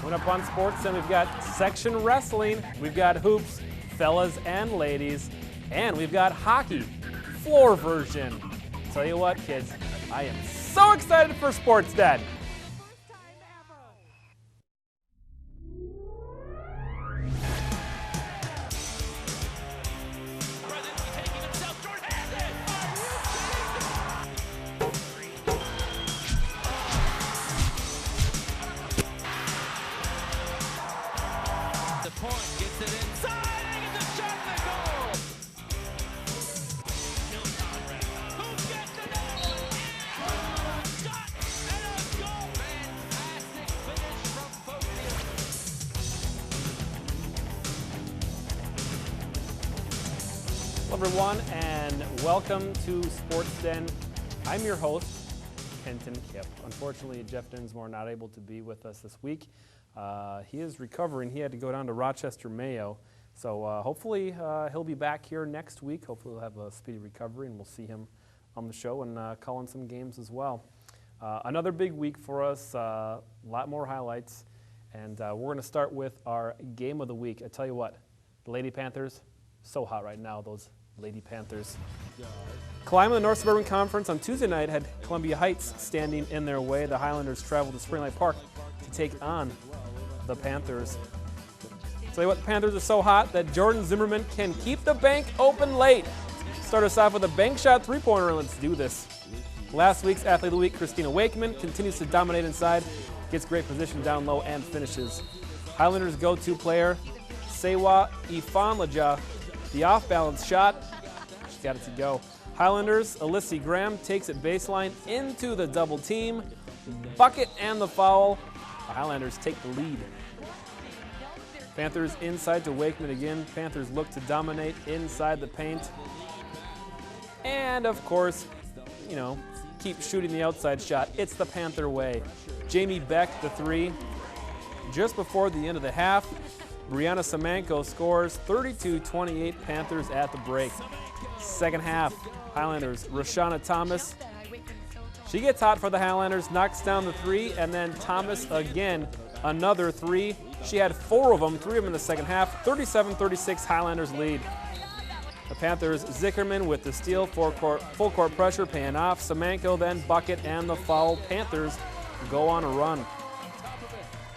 Coming up on Sports Then, we've got section wrestling, we've got hoops, fellas and ladies, and we've got hockey, floor version. Tell you what, kids, I am so excited for Sports Then. Hello everyone and welcome to Sports Den. I'm your host, Kenton Kipp. Unfortunately, Jeff Dinsmore not able to be with us this week. He is recovering. He had to go down to Rochester, Mayo. So hopefully he'll be back here next week. Hopefully he'll have a speedy recovery and we'll see him on the show and call in some games as well. Another big week for us, a lot more highlights. And we're going to start with our game of the week. I tell you what, the Lady Panthers, so hot right now, those Lady Panthers. Climbing the North Suburban Conference on Tuesday night had Columbia Heights standing in their way. The Highlanders traveled to Spring Lake Park to take on the Panthers. Tell you what, the Panthers are so hot that Jordan Zimmerman can keep the bank open late. Start us off with a bank shot three-pointer. Let's do this. Last week's Athlete of the Week, Christina Wakeman, continues to dominate inside, gets great position down low, and finishes. Highlanders' go-to player, Sewa Ifanlaja, the off-balance shot, she's got it to go. Highlanders, Alyssa Graham takes it baseline into the double team. Bucket and the foul. The Highlanders take the lead. Panthers inside to Wakeman again. Panthers look to dominate inside the paint. And of course, you know, keep shooting the outside shot. It's the Panther way. Jamie Beck, the three. Just before the end of the half, Brianna Semenko scores 32-28 Panthers at the break. Second half, Highlanders, Roshana Thomas. She gets hot for the Highlanders, knocks down the three, and then Thomas again, another three. She had four of them, three of them in the second half. 37-36 Highlanders lead. The Panthers, Zickerman with the steal, full court pressure paying off. Semenko then bucket and the foul. Panthers go on a run.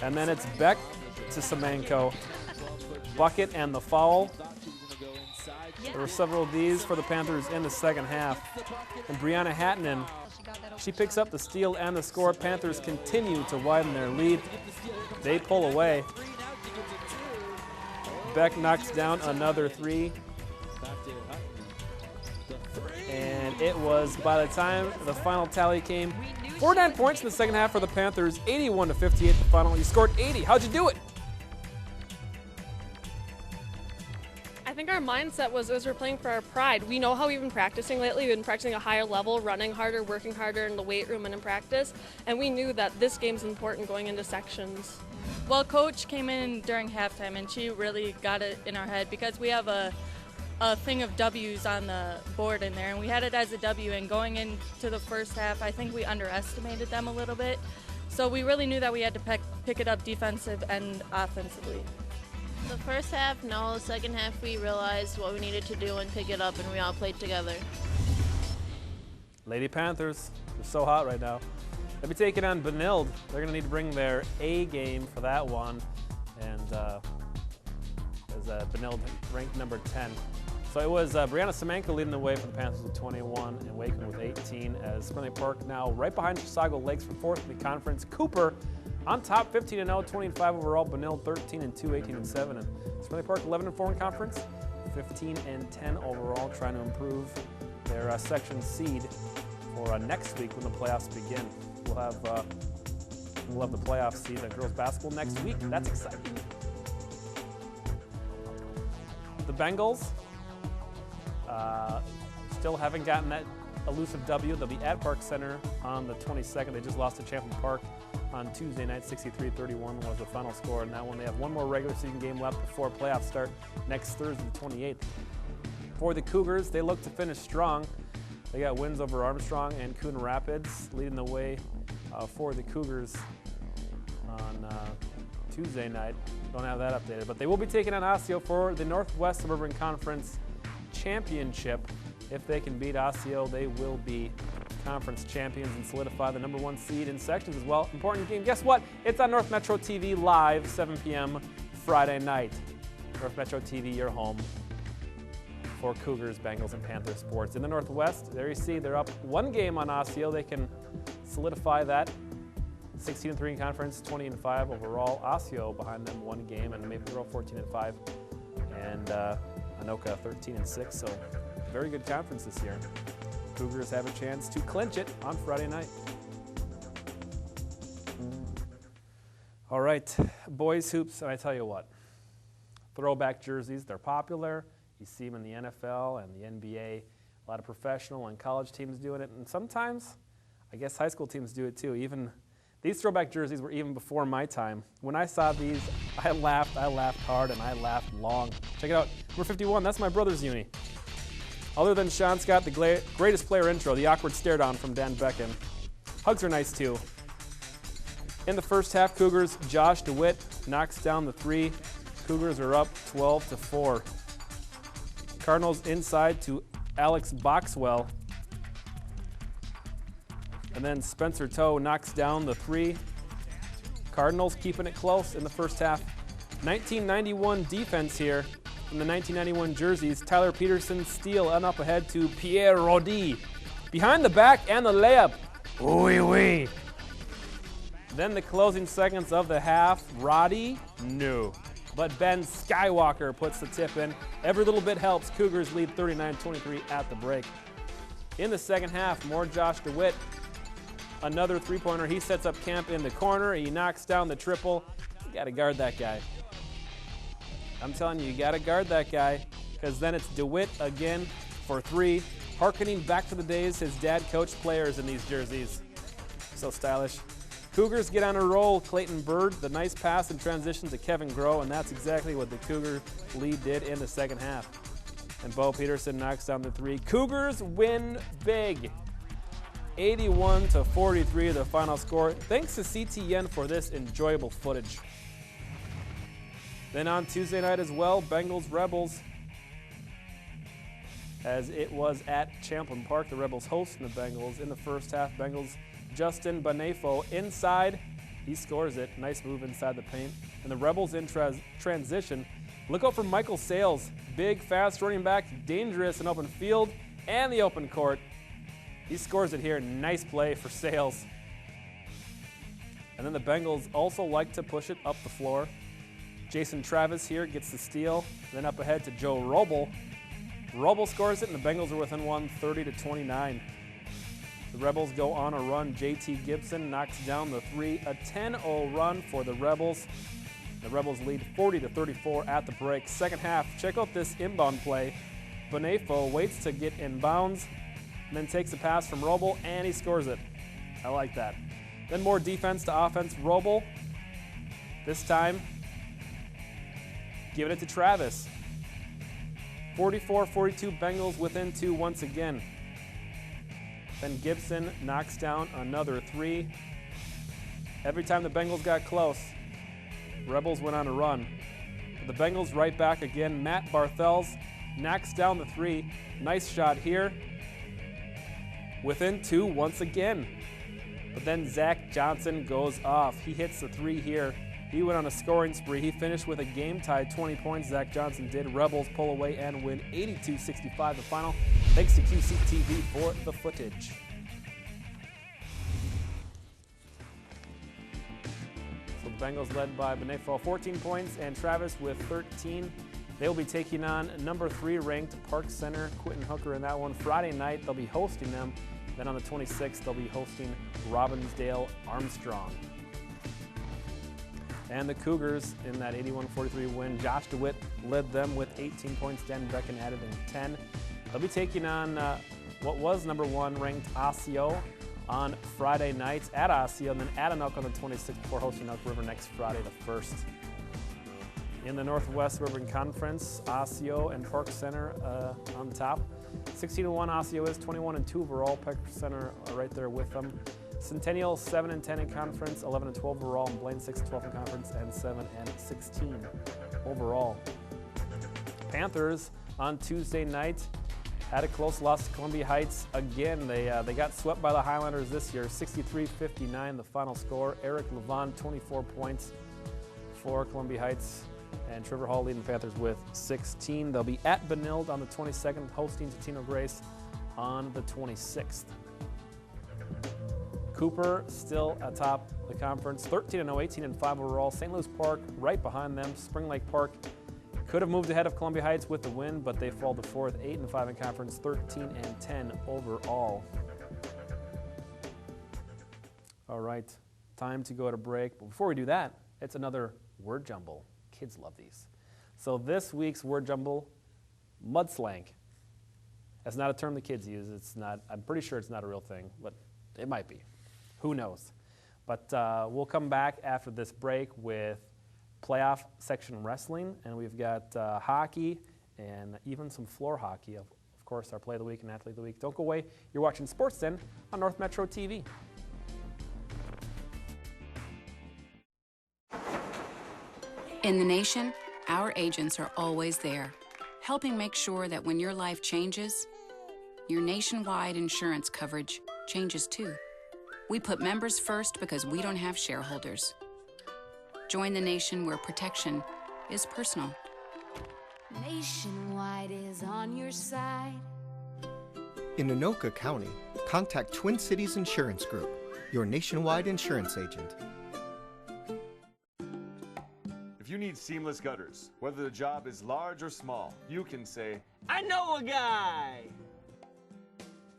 And then it's Beck to Semenko. Bucket and the foul. There were several of these for the Panthers in the second half. And Brianna Hattinen, she picks up the steal and the score. Panthers continue to widen their lead. They pull away. Beck knocks down another three. And it was, by the time the final tally came, 49 points in the second half for the Panthers, 81-58 the final. You scored 80. How'd you do it? I think our mindset was we're playing for our pride. We know how we've been practicing lately. We've been practicing a higher level, running harder, working harder in the weight room and in practice. And we knew that this game's important going into sections. Well, Coach came in during halftime and she really got it in our head because we have a thing of W's on the board in there, and we had it as a W, and going into the first half, I think we underestimated them a little bit. So we really knew that we had to pick it up defensive and offensively. The first half, no. Second half, we realized what we needed to do and pick it up, and we all played together. Lady Panthers, they're so hot right now. They'll be taking on Benilde. They're going to need to bring their A game for that one. And as Benilde ranked number 10. So it was Brianna Semenko leading the way for the Panthers with 21 and Wakeman with 18 as Spring Lake Park now right behind Chisago Lakes for fourth in the conference. Cooper on top 15-0, 20-5 overall. Benilde 13-2, 18-7. And Spring Lake Park 11-4 in conference, 15-10 overall, trying to improve their section seed for next week when the playoffs begin. We'll have the playoff seed at girls basketball next week. That's exciting. The Bengals still haven't gotten that elusive W. They'll be at Park Center on the 22nd. They just lost to Champlain Park on Tuesday night. 63-31 was the final score. And that one, they have one more regular season game left before playoffs start next Thursday, the 28th. For the Cougars, they look to finish strong. They got wins over Armstrong and Coon Rapids, leading the way for the Cougars on Tuesday night. Don't have that updated. But they will be taking on Osseo for the Northwest Suburban Conference Championship. If they can beat Osseo, they will be conference champions and solidify the #1 seed in sections as well. Important game. Guess what? It's on North Metro TV live, 7 p.m. Friday night. North Metro TV, your home for Cougars, Bengals, and Panther sports. In the Northwest, there you see they're up 1 game on Osseo. They can solidify that. 16-3 in conference, 20-5 overall. Osseo behind them 1 game, and Maple Grove 14-5, and Anoka 13-6. So very good conference this year. Cougars have a chance to clinch it on Friday night. All right, boys hoops, and I tell you what, throwback jerseys, they're popular. You see them in the NFL and the NBA. A lot of professional and college teams doing it, and sometimes, I guess high school teams do it too. Even these throwback jerseys were even before my time. When I saw these, I laughed hard, and I laughed long. Check it out, number 51, that's my brother's uni. Other than Sean Scott, the greatest player intro, the awkward stare down from Dan Becken. Hugs are nice too. In the first half, Cougars, Josh DeWitt knocks down the 3. Cougars are up 12-4. Cardinals inside to Alex Boxwell. And then Spencer Toe knocks down the 3. Cardinals keeping it close in the first half. 1991 defense here from the 1991 jerseys. Tyler Peterson steal and up ahead to Pierre Rodi. Behind the back and the layup. Ooh-wee. Then the closing seconds of the half. Roddy, no. But Ben Skywalker puts the tip in. Every little bit helps. Cougars lead 39-23 at the break. In the second half, more Josh DeWitt. Another three-pointer. He sets up camp in the corner. He knocks down the triple. You got to guard that guy. I'm telling you, you got to guard that guy, because then it's DeWitt again for 3, harkening back to the days his dad coached players in these jerseys. So stylish. Cougars get on a roll. Clayton Bird, the nice pass in transition to Kevin Groh, and that's exactly what the Cougar lead did in the second half. And Bo Peterson knocks down the 3. Cougars win big. 81-43, the final score. Thanks to CTN for this enjoyable footage. Then on Tuesday night as well, Bengals Rebels. As it was at Champlin Park, the Rebels hosting the Bengals. In the first half, Bengals Justin Banefo inside. He scores it. Nice move inside the paint. And the Rebels in transition. Look out for Michael Sales. Big, fast running back, dangerous in open field and the open court. He scores it here. Nice play for Sales. And then the Bengals also like to push it up the floor. Jason Travis here gets the steal. Then up ahead to Joe Roble. Roble scores it, and the Bengals are within 1, 30-29. The Rebels go on a run. JT Gibson knocks down the 3. A 10-0 run for the Rebels. The Rebels lead 40-34 at the break. Second half, check out this inbound play. Banefo waits to get inbounds, and then takes a pass from Roble, and he scores it. I like that. Then more defense to offense. Roble, this time, giving it to Travis. 44-42, Bengals within 2 once again. Then Gibson knocks down another 3. Every time the Bengals got close, Rebels went on a run. The Bengals right back again. Matt Barthels knocks down the 3. Nice shot here. Within 2 once again. But then Zach Johnson goes off. He hits the 3 here. He went on a scoring spree. He finished with a game-tied 20 points. Zach Johnson did. Rebels pull away and win 82-65 the final. Thanks to QCTV for the footage. So the Bengals led by Banefo, 14 points, and Travis with 13. They will be taking on number 3 ranked Park Center, Quinton Hooker in that one. Friday night, they'll be hosting them. Then on the 26th, they'll be hosting Robbinsdale Armstrong. And the Cougars in that 81-43 win. Josh DeWitt led them with 18 points. Dan Becken added in 10. They'll be taking on what was number 1 ranked Osseo on Friday nights at Osseo, and then at Anoka on the 26th before hosting Elk River next Friday the 1st. In the Northwest Suburban Conference, Osseo and Park Center on top. 16-1 Osseo is, 21-2 overall. Park Center right there with them. Centennial 7-10 in conference, 11-12 overall, and Blaine 6-12 in conference, and 7-16 overall. Panthers on Tuesday night had a close loss to Columbia Heights. Again, they got swept by the Highlanders this year, 63-59 the final score. Eric Levon, 24 points for Columbia Heights, and Trevor Hall leading the Panthers with 16. They'll be at Benilde on the 22nd, hosting Totino Grace on the 26th. Cooper still atop the conference, 13-0, 18-5 overall. St. Louis Park right behind them. Spring Lake Park could have moved ahead of Columbia Heights with the win, but they fall to fourth, 8-5 in conference, 13-10 overall. All right, time to go to break. But before we do that, it's another word jumble. Kids love these. So this week's word jumble, mudslang. That's not a term the kids use. It's not. I'm pretty sure it's not a real thing, but it might be. Who knows? But we'll come back after this break with playoff section wrestling, and we've got hockey and even some floor hockey. Of course, our play of the week and athlete of the week. Don't go away. You're watching Sports Den on North Metro TV. In the nation, our agents are always there, helping make sure that when your life changes, your nationwide insurance coverage changes too. We put members first because we don't have shareholders. Join the nation where protection is personal. Nationwide is on your side. In Anoka County, contact Twin Cities Insurance Group, your nationwide insurance agent. If you need seamless gutters, whether the job is large or small, you can say, I know a guy!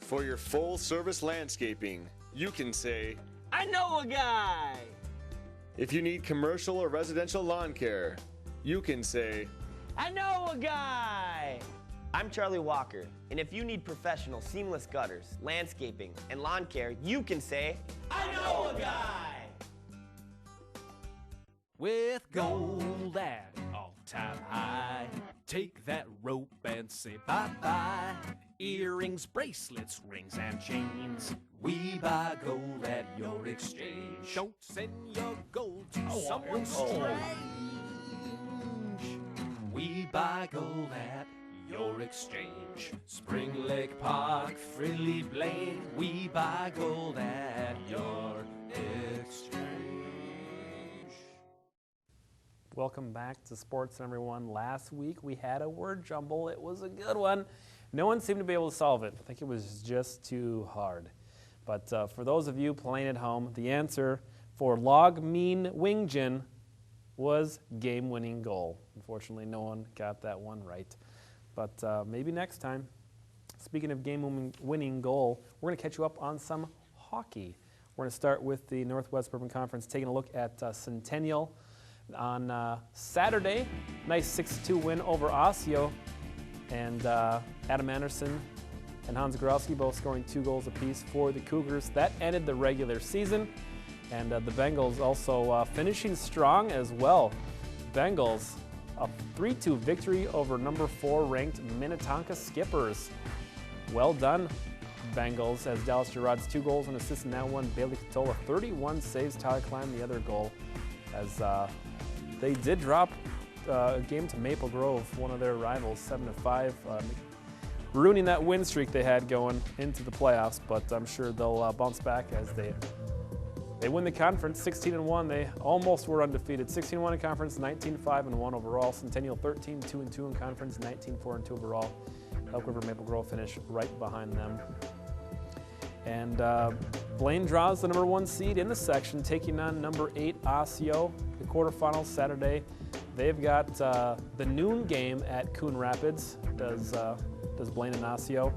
For your full-service landscaping, you can say, I know a guy! If you need commercial or residential lawn care, you can say, I know a guy! I'm Charlie Walker, and if you need professional seamless gutters, landscaping, and lawn care, you can say, I know a guy! With gold at all-time high, take that rope and say bye-bye. Earrings, bracelets, rings, and chains. We buy gold at your exchange. Don't send your gold to someone strange. We buy gold at your exchange. Spring Lake Park, Fridley Blaine. We buy gold at your exchange. Welcome back to Sports, everyone. Last week we had a word jumble. It was a good one. No one seemed to be able to solve it. I think it was just too hard. But for those of you playing at home, the answer for Log Mean Wingjin was game-winning goal. Unfortunately, no one got that one right. But maybe next time. Speaking of game-winning goal, we're going to catch you up on some hockey. We're going to start with the Northwest Bourbon Conference, taking a look at Centennial on Saturday. Nice 6-2 win over Osseo. And Adam Anderson and Hans Gorowski both scoring 2 goals apiece for the Cougars. That ended the regular season. And the Bengals also finishing strong as well. Bengals, a 3-2 victory over number 4 ranked Minnetonka Skippers. Well done, Bengals, as Dallas Gerard's 2 goals and assists in that one. Bailey Catola, 31 saves. Tyler Klein, the other goal, as they did drop a game to Maple Grove, one of their rivals, 7-5, ruining that win streak they had going into the playoffs. But I'm sure they'll bounce back as they win the conference, 16-1. They almost were undefeated, 16-1 in conference, 19-5-1 overall. Centennial 13-2-2 in conference, 19-4-2 overall. Elk River Maple Grove finish right behind them. And Blaine draws the number 1 seed in the section, taking on number 8 Osseo. The quarterfinals Saturday. They've got the noon game at Coon Rapids. Does Blaine and Osseo.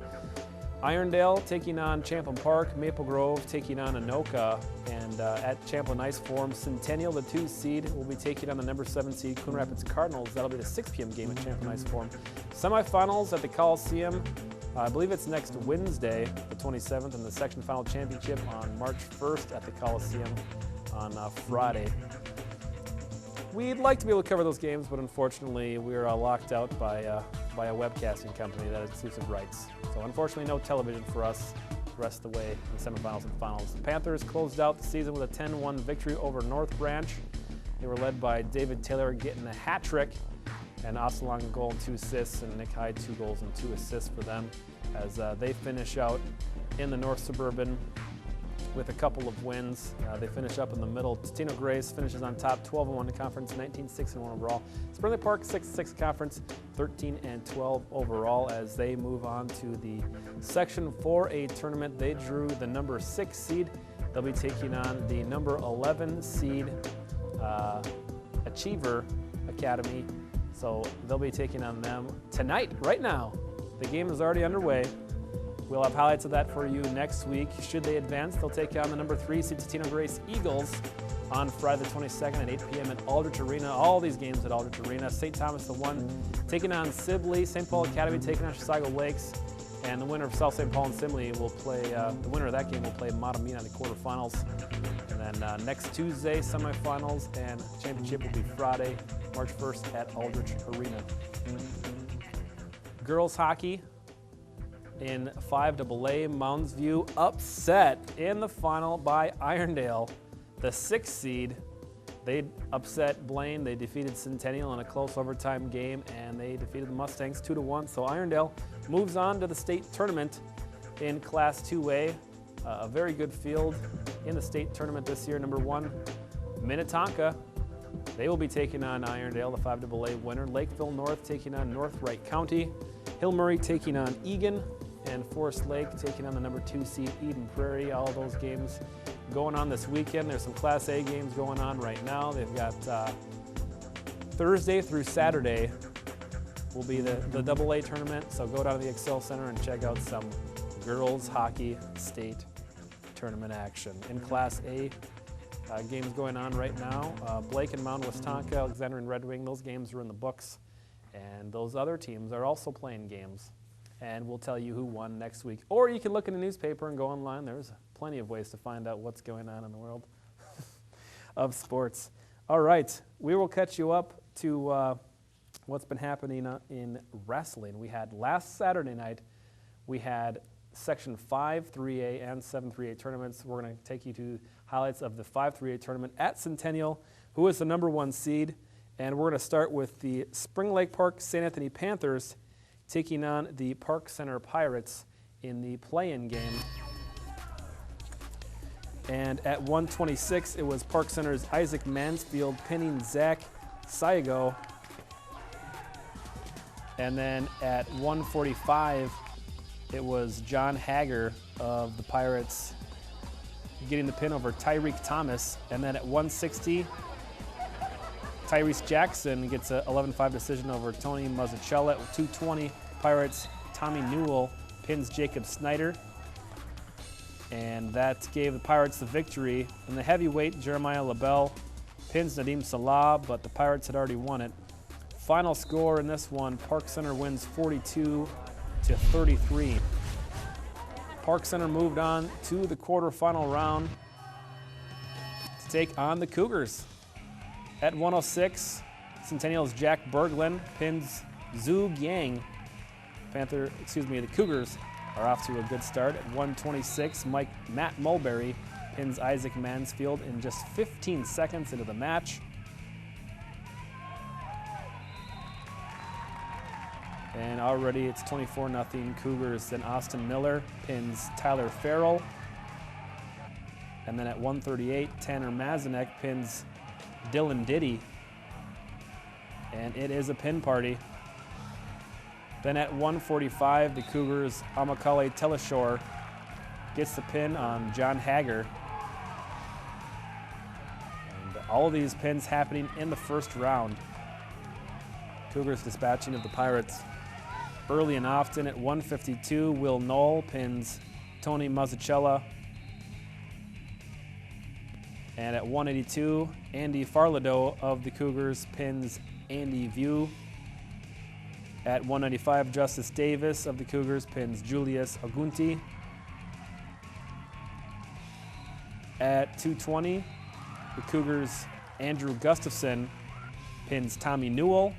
Irondale taking on Champlin Park. Maple Grove taking on Anoka. And at Champlin Ice Forum, Centennial, the 2 seed, will be taking on the number 7 seed Coon Rapids Cardinals. That'll be the 6 p.m. game at Champlin Ice Forum. Semifinals at the Coliseum. I believe it's next Wednesday, the 27th, and the section final championship on March 1st at the Coliseum on Friday. We'd like to be able to cover those games, but unfortunately we're locked out by a webcasting company that has exclusive rights. So unfortunately no television for us the rest of the way in the semifinals and finals. The Panthers closed out the season with a 10-1 victory over North Branch. They were led by David Taylor getting a hat trick, and Austin Long a goal and 2 assists, and Nick Hyde 2 goals and 2 assists for them as they finish out in the North Suburban with a couple of wins. They finish up in the middle. Totino Grace finishes on top, 12-1 in the conference, 19-6-1 overall. Springlake Park 6-6 conference, 13-12 overall as they move on to the Section 4A tournament. They drew the number 6 seed. They'll be taking on the number 11 seed Achiever Academy. So they'll be taking on them tonight, right now. The game is already underway. We'll have highlights of that for you next week. Should they advance, they'll take on the number 3 seed Totino Grace Eagles on Friday the 22nd at 8 p.m. at Aldrich Arena. All these games at Aldrich Arena. St. Thomas the 1 taking on Sibley. St. Paul Academy taking on Chisago Lakes. And the winner of South St. Paul and Sibley will play, the winner of that game will play Matamina in the quarterfinals. And then next Tuesday, semifinals, and championship will be Friday, March 1st at Aldrich Arena. Girls hockey in 5AA, Mounds View upset in the final by Irondale, the 6th seed. They upset Blaine. They defeated Centennial in a close overtime game, and they defeated the Mustangs 2-1. So Irondale moves on to the state tournament in Class 2A. A very good field in the state tournament this year. Number 1, Minnetonka. They will be taking on Irondale, the 5AA winner. Lakeville North taking on North Wright County. Hill Murray taking on Egan, and Forest Lake taking on the number 2 seed Eden Prairie. All those games going on this weekend. There's some Class A games going on right now. They've got Thursday through Saturday will be the AA tournament. So go down to the Excel Center and check out some girls hockey state tournament action. In Class A, games going on right now. Blake and Mount Westonka, Alexander and Red Wing, those games are in the books. And those other teams are also playing games. And we'll tell you who won next week. Or you can look in the newspaper and go online. There's plenty of ways to find out what's going on in the world of sports. All right, we will catch you up to what's been happening in wrestling. We had last Saturday night, we had Section 5 3A and 7 3A tournaments. We're going to take you to highlights of the 5 3A tournament at Centennial, who is the number 1 seed. And we're going to start with the Spring Lake Park St. Anthony Panthers taking on the Park Center Pirates in the play-in game. And at 1:26, it was Park Center's Isaac Mansfield pinning Zach Saigo. And then at 1:45, it was John Hager of the Pirates getting the pin over Tyreek Thomas. And then at 1:60, Tyrese Jackson gets a 11-5 decision over Tony Mazzucchelli. At 2:20, Pirates' Tommy Newell pins Jacob Snyder. And that gave the Pirates the victory. In the heavyweight, Jeremiah LaBelle pins Nadim Salah, but the Pirates had already won it. Final score in this one, Park Center wins 42-33. Park Center moved on to the quarterfinal round to take on the Cougars. At 1:06, Centennial's Jack Berglund pins Zhu Yang. The Cougars are off to a good start. At 1:26, Matt Mulberry pins Isaac Mansfield in just 15 seconds into the match. And already it's 24-0 Cougars. Then Austin Miller pins Tyler Farrell. And then at 1:38, Tanner Mazanek pins Dylan Diddy. And it is a pin party. Then at 1:45, the Cougars' Amakale Teleshore gets the pin on John Hager. And all of these pins happening in the first round. Cougars dispatching of the Pirates early and often. At 1:52, Will Knoll pins Tony Mazzucchelli. And at 1:82, Andy Farlado of the Cougars pins Andy View. At 1:95, Justice Davis of the Cougars pins Julius Agunti. At 2:20, the Cougars' Andrew Gustafson pins Tommy Newell.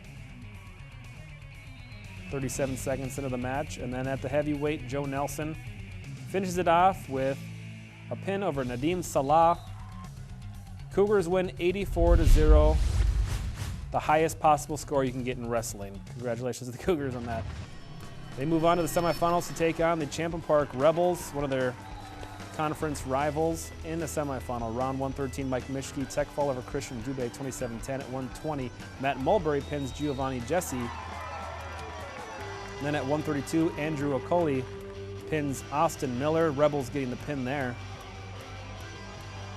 37 seconds into the match. And then at the heavyweight, Joe Nelson finishes it off with a pin over Nadim Salah. Cougars win 84-0, the highest possible score you can get in wrestling. Congratulations to the Cougars on that. They move on to the semifinals to take on the Champlin Park Rebels, one of their conference rivals in the semifinal. Round 113, Mike Mischke tech fall over Christian Dubé 27-10 at 120. Matt Mulberry pins Giovanni Jesse. Then at 132, Andrew Okoli pins Austin Miller. Rebels getting the pin there.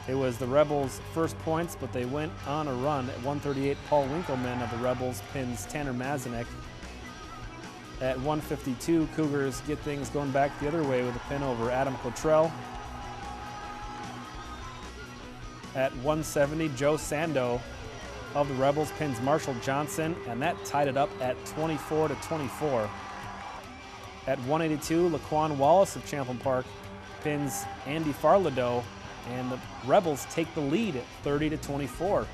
It was the Rebels' first points, but they went on a run. At 138, Paul Winkleman of the Rebels pins Tanner Mazanek. At 152, Cougars get things going back the other way with a pin over Adam Cottrell. At 170, Joe Sando of the Rebels pins Marshall Johnson, and that tied it up at 24-24. At 182, Laquan Wallace of Champlin Park pins Andy Farladoe, and the Rebels take the lead at 30-24.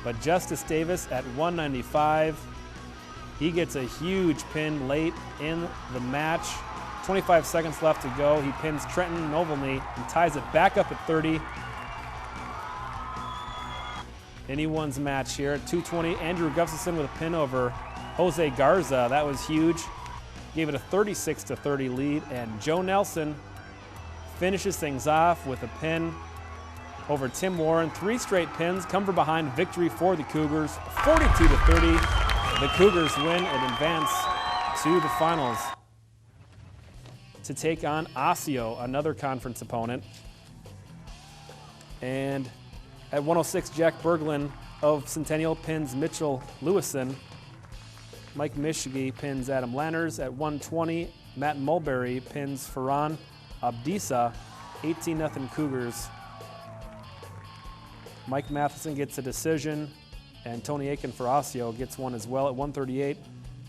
But Justice Davis at 195, he gets a huge pin late in the match. 25 seconds left to go. He pins Trenton Novelny and ties it back up at 30. Anyone's match here. At 220, Andrew Gustafson with a pin over Jose Garza. That was huge. Gave it a 36-30 lead, and Joe Nelson finishes things off with a pin over Tim Warren. 3 straight pins come from behind, victory for the Cougars, 42-30. The Cougars win and advance to the finals to take on Osseo, another conference opponent. And at 106, Jack Berglund of Centennial pins Mitchell Lewison. Mike Mischke pins Adam Lanners. At 120, Matt Mulberry pins Farhan Abdissa. 18-0 Cougars. Mike Matheson gets a decision, and Tony Aiken for Osseo gets one as well. At 138,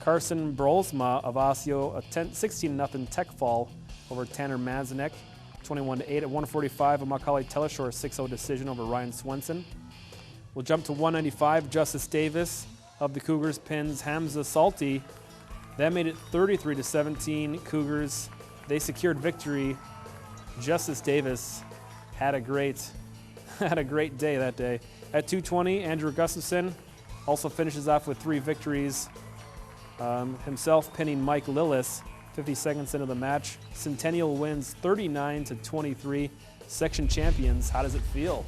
Carson Brolsma of Osseo, a 16-0 tech fall over Tanner Mazanek. 21-8. At 145, a Macaulay Teleshore 6-0 decision over Ryan Swenson. We'll jump to 195, Justice Davis of the Cougars pins Hamza Salty. That made it 33-17 Cougars. They secured victory. Justice Davis had a great day that day. At 220, Andrew Gustafson also finishes off with 3 victories. Himself pinning Mike Lillis 50 seconds into the match. Centennial wins 39-23. Section champions. How does it feel?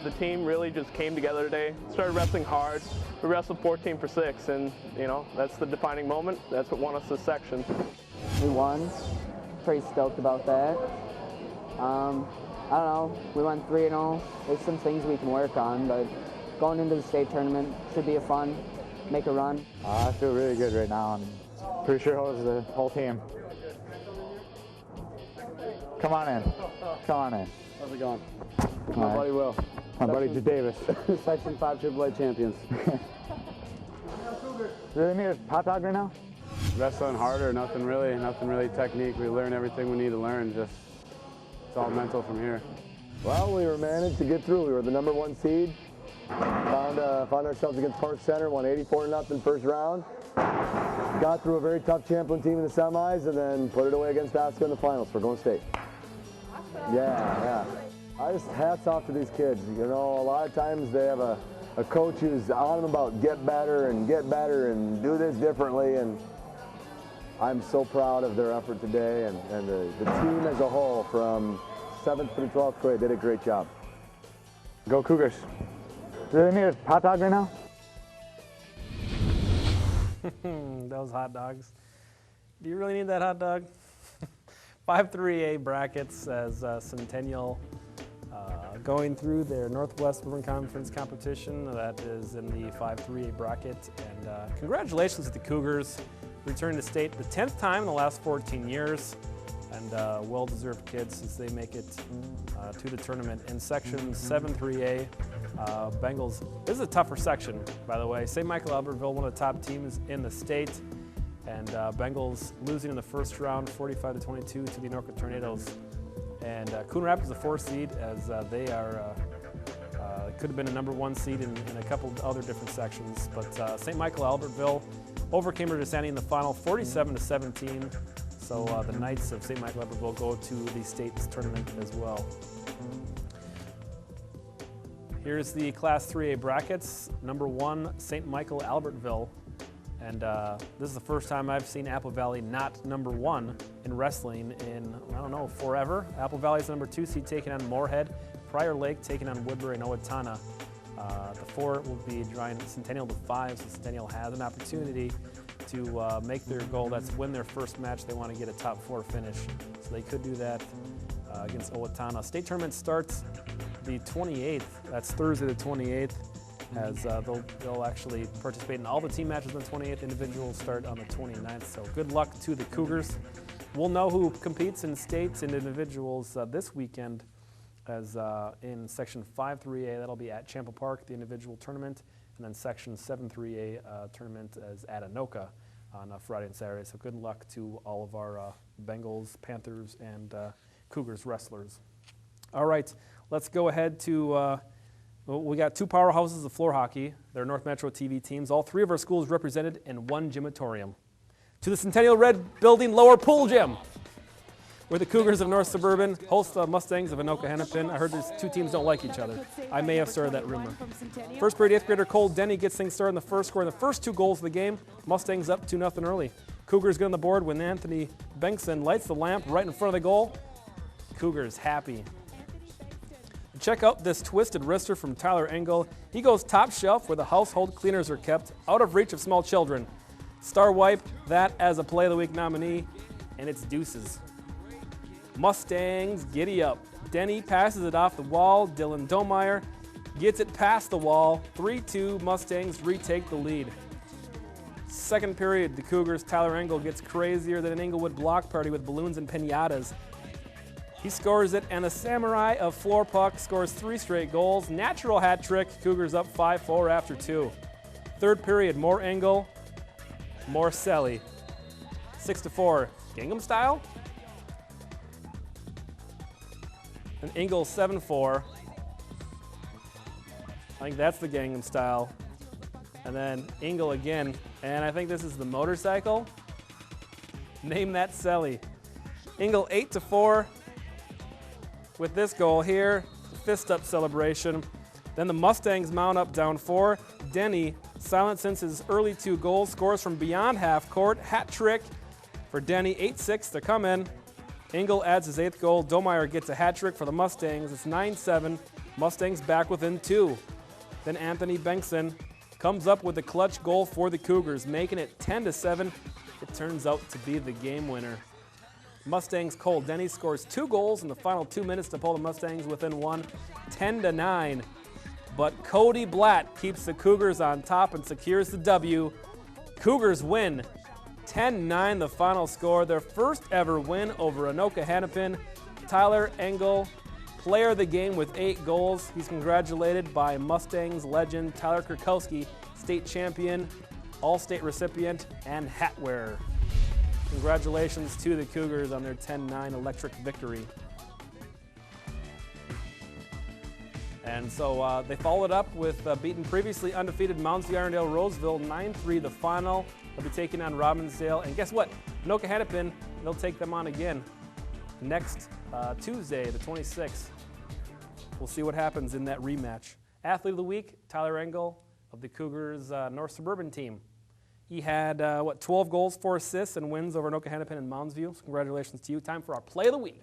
The team really just came together today, started wrestling hard. We wrestled 14 for 6, and that's the defining moment. That's what won us this section. We won. Pretty stoked about that. I don't know. We went 3-0. There's some things we can work on, but going into the state tournament should be a fun, make a run. I feel really good right now, and pretty sure it was the whole team. Come on in. Come on in. How's it going? My buddy Will. My buddy Davis. Section 5 AAA champions. Really need a hot dog right now? Wrestling harder, nothing really technique. We learn everything we need to learn, just it's all mental from here. Well, we managed to get through. We were the #1 seed. Found ourselves against Park Center, won 84-0 first round. Got through a very tough Champlin team in the semis, and then put it away against Osseo in the finals for Golden State. Yeah. I just hats off to these kids. A lot of times they have a coach who's on them about get better and do this differently, and I'm so proud of their effort today, and the team as a whole from 7th through 12th grade did a great job. Go Cougars. Really need a hot dog right now? Those hot dogs. Do you really need that hot dog? 5-3A brackets as Centennial going through their Northwest Women Conference competition. That is in the 5-3A bracket. And congratulations to the Cougars. Returning to state the 10th time in the last 14 years. And well-deserved kids since they make it to the tournament. In section 7-3A, Bengals, this is a tougher section, by the way. St. Michael Albertville, one of the top teams in the state. And Bengals losing in the first round, 45-22 to the Anoka Tornadoes. And Coon Rapids is the 4th seed as they are Could have been a number 1 seed in a couple of other different sections, but St. Michael Albertville overcame River Sandy in the final 47-17. So the Knights of St. Michael Albertville go to the state's tournament as well. Here's the Class 3A brackets. Number 1, St. Michael Albertville. And this is the first time I've seen Apple Valley not number 1 in wrestling in, I don't know, forever. Apple Valley's the number 2 seed taking on Moorhead. Prior Lake taking on Woodbury and Owatonna. The 4 will be drawing Centennial to 5, so Centennial has an opportunity to make their goal. That's win their first match. They want to get a top 4 finish. So they could do that against Owatonna. State tournament starts the 28th. That's Thursday the 28th. As they'll actually participate in all the team matches on the 28th. Individuals start on the 29th. So good luck to the Cougars. We'll know who competes in states and individuals this weekend as in Section 5-3A. That'll be at Champa Park, the individual tournament. And then Section 7-3A tournament is at Anoka on Friday and Saturday. So good luck to all of our Bengals, Panthers, and Cougars wrestlers. All right, let's go ahead to, we got 2 powerhouses of floor hockey. They're North Metro TV teams. All 3 of our schools represented in 1 gymatorium. To the Centennial Red Building Lower Pool Gym, where the Cougars of North Suburban host the Mustangs of Anoka Hennepin. I heard these 2 teams don't like each other. I may have started that rumor. First period, 8th grader Cole Denny gets things started in the first, scoring the first 2 goals of the game. Mustangs up 2-0 early. Cougars get on the board when Anthony Bengtson lights the lamp right in front of the goal. Cougars happy. Check out this twisted wrister from Tyler Engel. He goes top shelf where the household cleaners are kept, out of reach of small children. Star wipe that as a Play of the Week nominee, and it's deuces. Mustangs giddy up. Denny passes it off the wall. Dylan Domeyer gets it past the wall. 3-2, Mustangs retake the lead. Second period, the Cougars, Tyler Engel gets crazier than an Englewood block party with balloons and piñatas. He scores it, and the Samurai of Floor Puck scores 3 straight goals. Natural hat trick. Cougars up 5-4 after 2. Third period, more Engel, more Selly. 6-4. Gingham style? And Engel 7-4. I think that's the Gangnam style. And then Engel again. And I think this is the motorcycle. Name that Selly. Engel 8-4. With this goal here, fist up celebration. Then the Mustangs mount up down 4. Denny, silent since his early 2 goals, scores from beyond half court. Hat trick for Denny, 8-6 to come in. Engel adds his 8th goal. Domeyer gets a hat trick for the Mustangs. It's 9-7. Mustangs back within 2. Then Anthony Bengtson comes up with a clutch goal for the Cougars, making it 10-7. It turns out to be the game winner. Mustangs Cole Denny scores 2 goals in the final 2 minutes to pull the Mustangs within 1, 10-9. But Cody Blatt keeps the Cougars on top and secures the W. Cougars win 10-9, the final score. Their first ever win over Anoka Hennepin. Tyler Engel, player of the game with 8 goals. He's congratulated by Mustangs legend Tyler Kurkowski, state champion, all-state recipient, and hat wearer. Congratulations to the Cougars on their 10-9 electric victory. And so they followed up with beating previously undefeated Moundsview Irondale Roseville 9-3 the final. They'll be taking on Robbinsdale. And guess what? Anoka Hennepin, they'll take them on again next Tuesday, the 26th. We'll see what happens in that rematch. Athlete of the Week, Tyler Engel of the Cougars North Suburban team. He had, 12 goals, 4 assists, and wins over Anoka Hennepin and Moundsview. So congratulations to you. Time for our Play of the Week.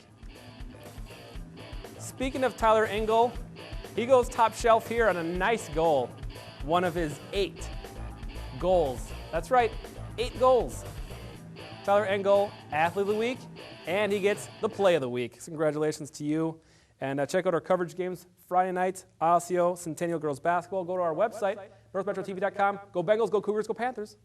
Speaking of Tyler Engel, he goes top shelf here on a nice goal. One of his 8 goals. That's right, 8 goals. Tyler Engel, Athlete of the Week, and he gets the Play of the Week. So congratulations to you. And check out our coverage games Friday night, Osseo, Centennial Girls Basketball. Go to our website, northmetrotv.com. Go Bengals, go Cougars, go Panthers.